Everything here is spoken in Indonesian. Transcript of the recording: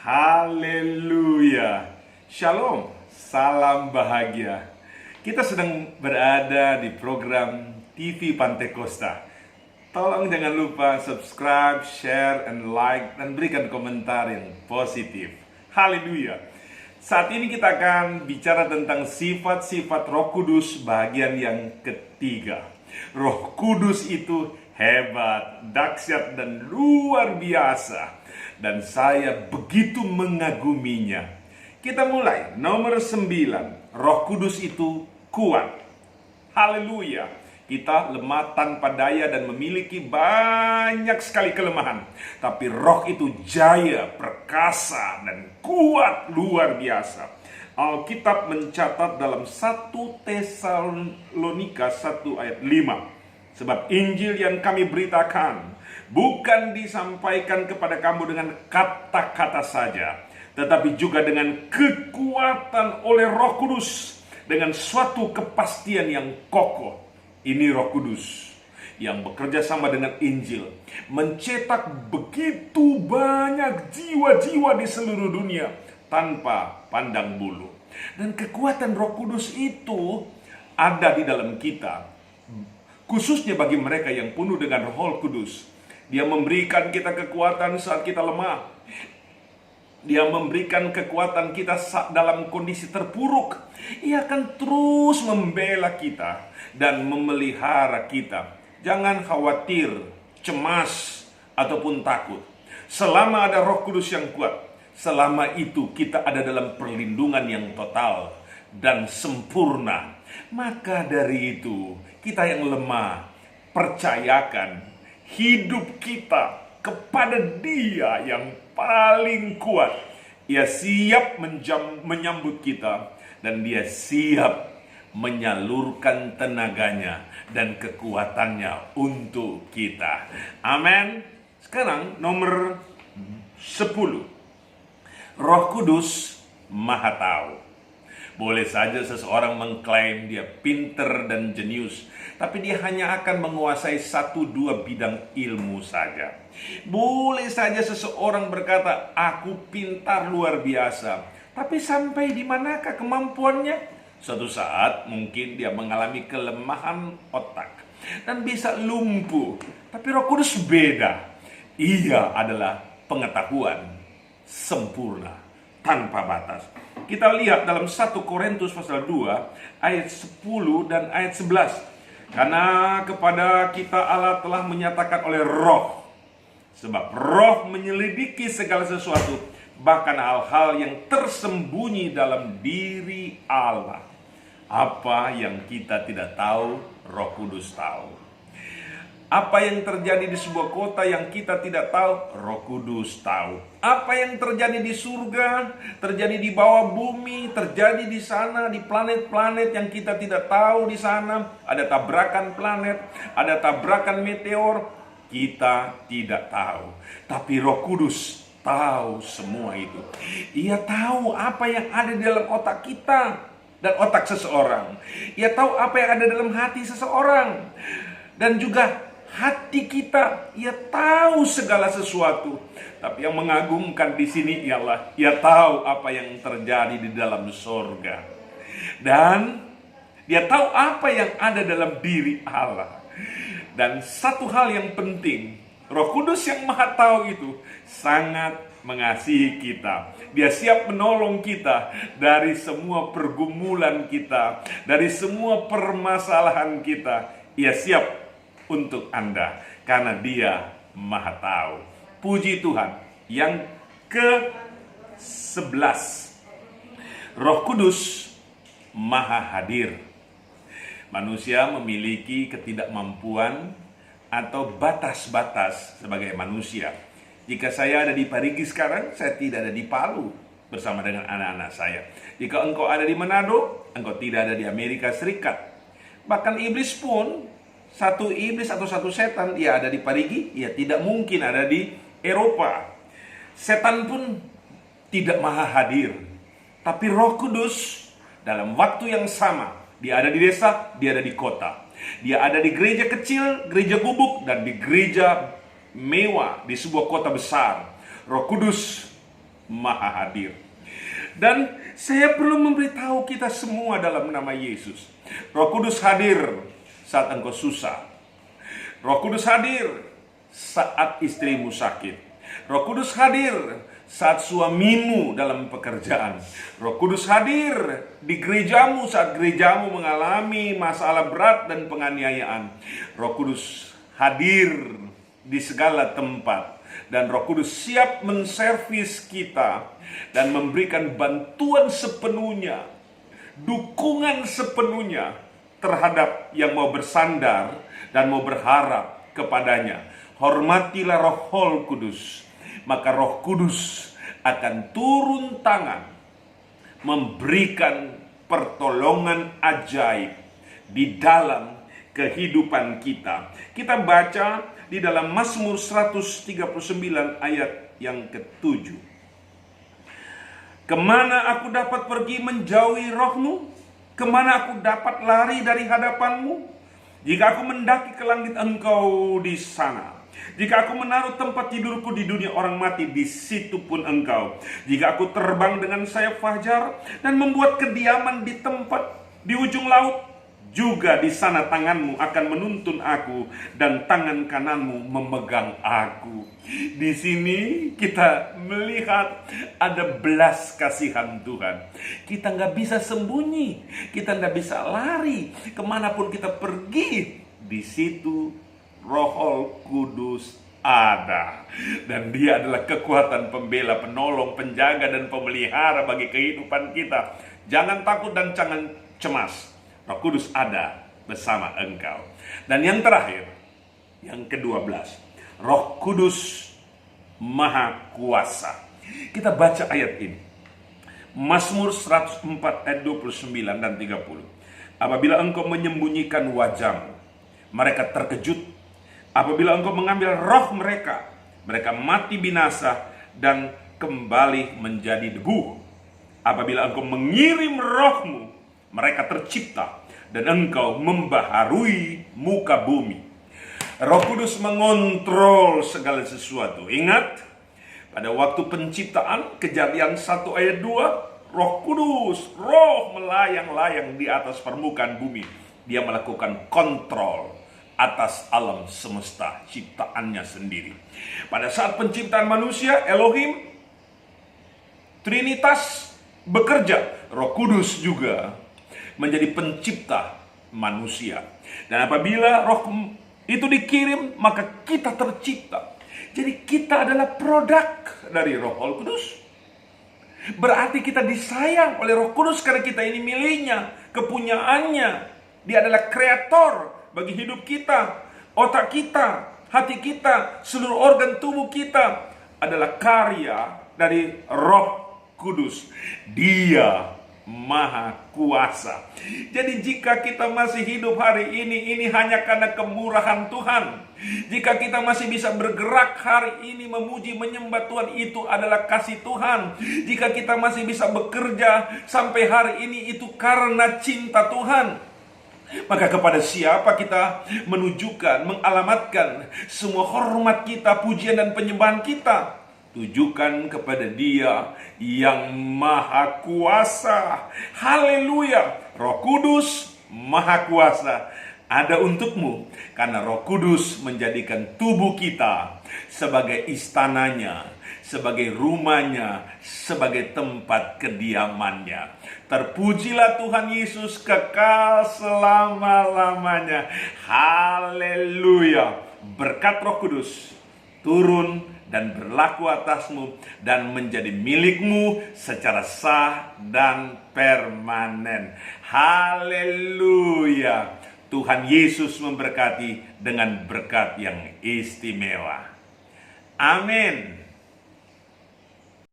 Haleluya. Shalom, salam bahagia. Kita sedang berada di program TV Pantai Costa. Tolong jangan lupa subscribe, share, and like, dan berikan komentar yang positif. Haleluya. Saat ini kita akan bicara tentang sifat-sifat Roh Kudus bagian yang ketiga. Roh Kudus itu hebat, dahsyat, dan luar biasa. Dan saya begitu mengaguminya. Kita mulai, nomor 9. Roh Kudus itu kuat. Haleluya. Kita lemah tanpa daya dan memiliki banyak sekali kelemahan. Tapi roh itu jaya, perkasa, dan kuat luar biasa. Alkitab mencatat dalam 1 Tesalonika 1 ayat 5. Sebab Injil yang kami beritakan bukan disampaikan kepada kamu dengan kata-kata saja, tetapi juga dengan kekuatan oleh Roh Kudus, dengan suatu kepastian yang kokoh. Ini Roh Kudus yang bekerja sama dengan Injil, mencetak begitu banyak jiwa-jiwa di seluruh dunia tanpa pandang bulu. Dan kekuatan Roh Kudus itu ada di dalam kita, khususnya bagi mereka yang penuh dengan Roh Kudus. Dia memberikan kita kekuatan saat kita lemah. Dia memberikan kekuatan kita dalam kondisi terpuruk. Ia akan terus membela kita dan memelihara kita. Jangan khawatir, cemas, ataupun takut. Selama ada Roh Kudus yang kuat, selama itu kita ada dalam perlindungan yang total dan sempurna. Maka dari itu, kita yang lemah, percayakan hidup kita kepada Dia yang paling kuat. Ia siap menyambut kita, dan Dia siap menyalurkan tenaganya dan kekuatannya untuk kita. Amin. Sekarang nomor 10. Roh Kudus Maha Tahu. Boleh saja seseorang mengklaim dia pinter dan jenius, tapi dia hanya akan menguasai 1-2 bidang ilmu saja. Boleh saja seseorang berkata, aku pintar luar biasa, tapi sampai di manakah kemampuannya? Suatu saat mungkin dia mengalami kelemahan otak dan bisa lumpuh. Tapi Roh Kudus beda. Ia adalah pengetahuan sempurna, tanpa batas. Kita lihat dalam 1 Korintus pasal 2 ayat 10 dan ayat 11. Karena kepada kita Allah telah menyatakan oleh Roh. Sebab Roh menyelidiki segala sesuatu, bahkan hal-hal yang tersembunyi dalam diri Allah. Apa yang kita tidak tahu, Roh Kudus tahu. Apa yang terjadi di sebuah kota yang kita tidak tahu, Roh Kudus tahu. Apa yang terjadi di surga, terjadi di bawah bumi, terjadi di sana, di planet-planet yang kita tidak tahu di sana. Ada tabrakan planet, ada tabrakan meteor, kita tidak tahu. Tapi Roh Kudus tahu semua itu. Ia tahu apa yang ada di dalam otak kita dan otak seseorang. Ia tahu apa yang ada dalam hati seseorang. Dan juga hati kita, ia tahu segala sesuatu. Tapi yang mengagumkan di sini ialah ia tahu apa yang terjadi di dalam surga. Dan dia tahu apa yang ada dalam diri Allah. Dan satu hal yang penting, Roh Kudus yang Maha Tahu itu sangat mengasihi kita. Dia siap menolong kita dari semua pergumulan kita, dari semua permasalahan kita. Ia siap untuk Anda, karena Dia Maha Tahu. Puji Tuhan. Yang ke-11, Roh Kudus Maha Hadir. Manusia memiliki ketidakmampuan atau batas-batas sebagai manusia. Jika saya ada di Parigi sekarang, saya tidak ada di Palu bersama dengan anak-anak saya. Jika engkau ada di Manado, engkau tidak ada di Amerika Serikat. Bahkan iblis pun, satu iblis atau satu setan, ia ada di Parigi, ia tidak mungkin ada di Eropa. Setan pun tidak maha hadir. Tapi Roh Kudus dalam waktu yang sama, dia ada di desa, dia ada di kota. Dia ada di gereja kecil, gereja gubuk, dan di gereja mewah di sebuah kota besar. Roh Kudus Maha hadir. Dan saya perlu memberitahu kita semua dalam nama Yesus. Roh Kudus hadir saat engkau susah. Roh Kudus hadir saat istrimu sakit. Roh Kudus hadir saat suamimu dalam pekerjaan. Roh Kudus hadir di gerejamu saat gerejamu mengalami masalah berat dan penganiayaan. Roh Kudus hadir di segala tempat. Dan Roh Kudus siap menservis kita dan memberikan bantuan sepenuhnya, dukungan sepenuhnya terhadap yang mau bersandar dan mau berharap kepadanya. Hormatilah Roh Kudus, maka Roh Kudus akan turun tangan memberikan pertolongan ajaib di dalam kehidupan kita. Kita baca di dalam Mazmur 139 ayat yang ke-7. Kemana aku dapat pergi menjauhi roh-Mu? Kemana aku dapat lari dari hadapan-Mu? Jika aku mendaki ke langit, Engkau di sana. Jika aku menaruh tempat tidurku di dunia orang mati, di situ pun Engkau. Jika aku terbang dengan sayap fajar dan membuat kediaman di tempat di ujung laut, juga di sana tanganmu akan menuntun aku dan tangan kananmu memegang aku. Di sini kita melihat ada belas kasihan Tuhan. Kita nggak bisa sembunyi, kita nggak bisa lari kemanapun kita pergi. Di situ Roh Kudus ada, dan Dia adalah kekuatan pembela, penolong, penjaga, dan pemelihara bagi kehidupan kita. Jangan takut dan jangan cemas. Roh Kudus ada bersama engkau. Dan yang terakhir, yang ke-12, Roh Kudus Maha Kuasa. Kita baca ayat ini. Mazmur 104 ayat 29 dan 30. Apabila engkau menyembunyikan wajahmu, mereka terkejut. Apabila engkau mengambil roh mereka, mereka mati binasa dan kembali menjadi debu. Apabila engkau mengirim rohmu, mereka tercipta dan engkau membaharui muka bumi. Roh Kudus mengontrol segala sesuatu. Ingat, pada waktu penciptaan, Kejadian 1 ayat 2, Roh Kudus, roh melayang-layang di atas permukaan bumi. Dia melakukan kontrol atas alam semesta ciptaannya sendiri. Pada saat penciptaan manusia, Elohim, Trinitas bekerja. Roh Kudus juga menjadi pencipta manusia. Dan apabila roh itu dikirim, maka kita tercipta. Jadi kita adalah produk dari Roh Kudus. Berarti kita disayang oleh Roh Kudus karena kita ini miliknya, kepunyaannya. Dia adalah kreator bagi hidup kita. Otak kita, hati kita, seluruh organ tubuh kita adalah karya dari Roh Kudus. Dia Maha Kuasa. Jadi jika kita masih hidup hari ini hanya karena kemurahan Tuhan. Jika kita masih bisa bergerak hari ini memuji menyembah Tuhan, itu adalah kasih Tuhan. Jika kita masih bisa bekerja sampai hari ini, itu karena cinta Tuhan. Maka kepada siapa kita menunjukkan, mengalamatkan semua hormat kita, pujian dan penyembahan kita? Tujukan kepada Dia yang Maha Kuasa. Haleluya. Roh Kudus Maha Kuasa ada untukmu, karena Roh Kudus menjadikan tubuh kita sebagai istananya, sebagai rumahnya, sebagai tempat kediamannya. Terpujilah Tuhan Yesus kekal selama-lamanya. Haleluya. Berkat Roh Kudus turun dan berlaku atasmu dan menjadi milikmu secara sah dan permanen. Haleluya. Tuhan Yesus memberkati dengan berkat yang istimewa. Amin.